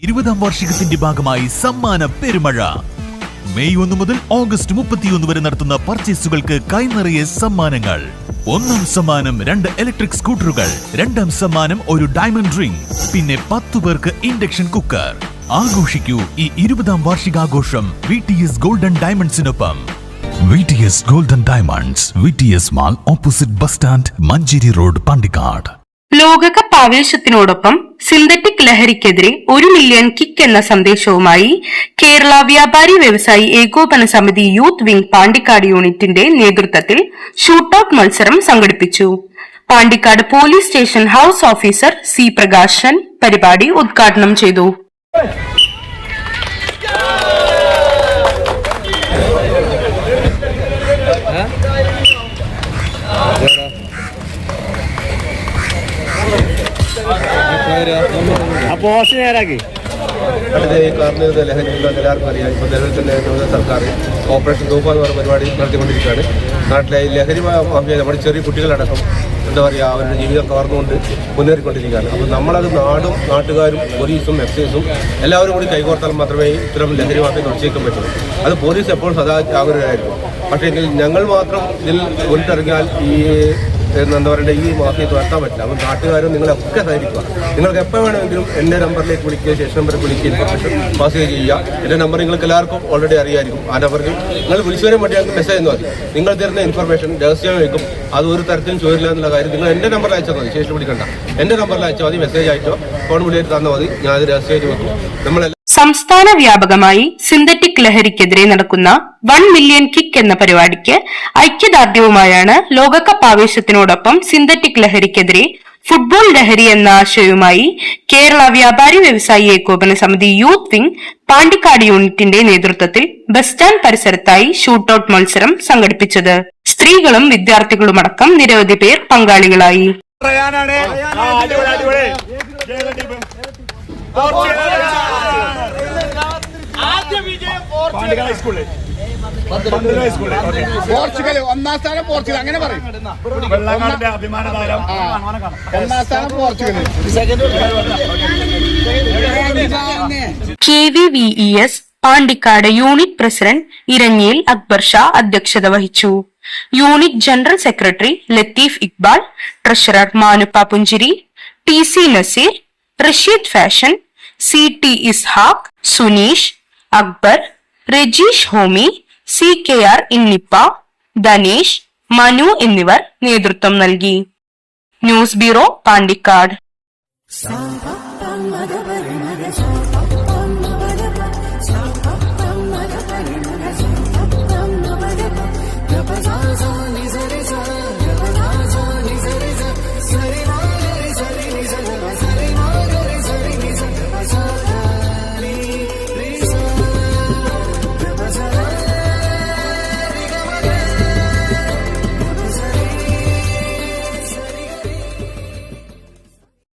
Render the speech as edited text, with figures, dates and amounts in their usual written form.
20ാം വാർഷികത്തിന്റെ ഭാഗമായി സമ്മാന പെരുമഴ. മെയ് 1 മുതൽ ഓഗസ്റ്റ് 31 വരെ നടത്തുന്ന പർച്ചേസുകൾക്ക് കൈനിറയെ സമ്മാനങ്ങൾ. 1ാം സമ്മാനം 2 ഇലക്ട്രിക് സ്കൂട്ടറുകൾ, 2ാം സമ്മാനം ഒരു ഡയമണ്ട് റിംഗ്, പിന്നെ 10 പേർക്ക് ഇൻഡക്ഷൻ കുക്കർ. ആഘോഷിക്കൂ ഈ 20ാം വാർഷികാഘോഷം VTS ഗോൾഡൻ ഡയമണ്ട്സിനൊപ്പം. VTS golden diamonds, VTS mall, opposite bus stand, Manjeri road, Pandikkad. ലോകകപ്പ് ആവേശത്തിനോടൊപ്പം സിന്തറ്റിക് ലഹരിക്കെതിരെ 1 മില്യൺ കിക്ക് എന്ന സന്ദേശവുമായി കേരള വ്യാപാരി വ്യവസായി ഏകോപന സമിതി യൂത്ത് വിംഗ് പാണ്ടിക്കാട് യൂണിറ്റിന്റെ നേതൃത്വത്തിൽ ഷൂട്ടൌട്ട് മത്സരം സംഘടിപ്പിച്ചു. Pandikkad police station house officer C Prakashan പരിപാടി ഉദ്ഘാടനം ചെയ്തു. എല്ലാവർക്കും അറിയാം. ഇപ്പോൾ നിലവിൽ തന്നെ സർക്കാർ ഓപ്പറേഷൻ തൂഫാൻ എന്ന് പറഞ്ഞ പരിപാടി നടത്തിക്കൊണ്ടിരിക്കുകയാണ്. നാട്ടിലെ ലഹരി മാഫിയ നമ്മുടെ ചെറിയ കുട്ടികളടക്കം എന്താ പറയുക, അവരുടെ ജീവിതം കവർന്നുകൊണ്ട് മുന്നേറിക്കൊണ്ടിരിക്കുകയാണ്. അപ്പോൾ നമ്മളത് നാടും നാട്ടുകാരും പോലീസും എക്സൈസും എല്ലാവരും കൂടി കൈകോർത്താൽ മാത്രമേ ഇത്തരം ലഹരി മാഫിയ തുടച്ചേക്കാൻ പറ്റുള്ളൂ. അത് പോലീസ് എപ്പോഴും സദാ ജാഗരൂകരായിരുന്നു. പക്ഷേ എങ്കിൽ ഞങ്ങൾ മാത്രം ഇതിൽ മുന്നിട്ടിറങ്ങിയാൽ എന്താ പറയുക, ഈ മാഫിയെ തുരത്താൻ പറ്റില്ല. അപ്പോൾ നാട്ടുകാരും നിങ്ങളൊക്കെ സഹകരിക്കുക. നിങ്ങൾക്ക് എപ്പോൾ വേണമെങ്കിലും എൻ്റെ നമ്പറിലേക്ക് വിളിക്കുക, സ്റ്റേഷൻ നമ്പറിൽ വിളിക്കുക, ഇൻഫർമേഷൻ പാസ് ചെയ്യുക. എൻ്റെ നമ്പർ നിങ്ങൾക്ക് എല്ലാവർക്കും ഓൾറെഡി അറിയായിരിക്കും. ആ നമ്പറിൽ നിങ്ങൾ വിളിച്ചു വരാൻ വേണ്ടി ഞങ്ങൾക്ക് മെസ്സേജ് മതി. നിങ്ങൾ തരുന്ന ഇൻഫർമേഷൻ രഹസ്യം വയ്ക്കും, അത് ഒരു തരത്തിലും ചോദില്ല എന്നുള്ള കാര്യം നിങ്ങൾ എൻ്റെ നമ്പറിൽ അയച്ചാൽ മതി. സ്റ്റേഷൻ വിളിക്കണ്ട, എൻ്റെ നമ്പറിൽ അയച്ചാൽ മതി, മെസ്സേജ് അയച്ചോ, ഫോൺ വിളിയിട്ട് തന്നാൽ മതി. ഞാനത് രഹസ്യമായിട്ട് വെക്കും. നമ്മളെല്ലാം സംസ്ഥാന വ്യാപകമായി സിന്തറ്റിക് ലഹരിക്കെതിരെ നടക്കുന്ന 1 മില്യൺ കിക്ക് എന്ന പരിപാടിക്ക് ഐക്യദാർഢ്യവുമായാണ് ലോകകപ്പ് ആവേശത്തിനോടൊപ്പം സിന്തറ്റിക് ലഹരിക്കെതിരെ ഫുട്ബോൾ ലഹരി എന്ന ആശയവുമായി കേരള വ്യാപാരി വ്യവസായി ഏകോപന സമിതി യൂത്ത് വിംഗ് പാണ്ടിക്കാട് യൂണിറ്റിന്റെ നേതൃത്വത്തിൽ ബസ് സ്റ്റാൻഡ് പരിസരത്തായി ഷൂട്ടൌട്ട് മത്സരം സംഘടിപ്പിച്ചത്. സ്ത്രീകളും വിദ്യാർത്ഥികളുമടക്കം നിരവധി പേർ പങ്കാളികളായി. പോർച്ചുഗൽ 1ാം സ്ഥാനം, പോർച്ചുഗൽ അങ്ങനെ പറയും. 1ാം സ്ഥാനം Portugal. KVVES Pandikkad unit president ഇരഞ്ഞിയിൽ അക്ബർ ഷാ അധ്യക്ഷത വഹിച്ചു. Unit general secretary Latheef Iqbal, treasurer Manuppa Punchiri, TC Naseer, Rasheed fashion, CT Ishaq, Suneesh, Akbar, Rajeesh Homi, CKR Innippa, Dhanesh, Manu എന്നിവർ നേതൃത്വം നൽകി. News bureau, Pandikkad.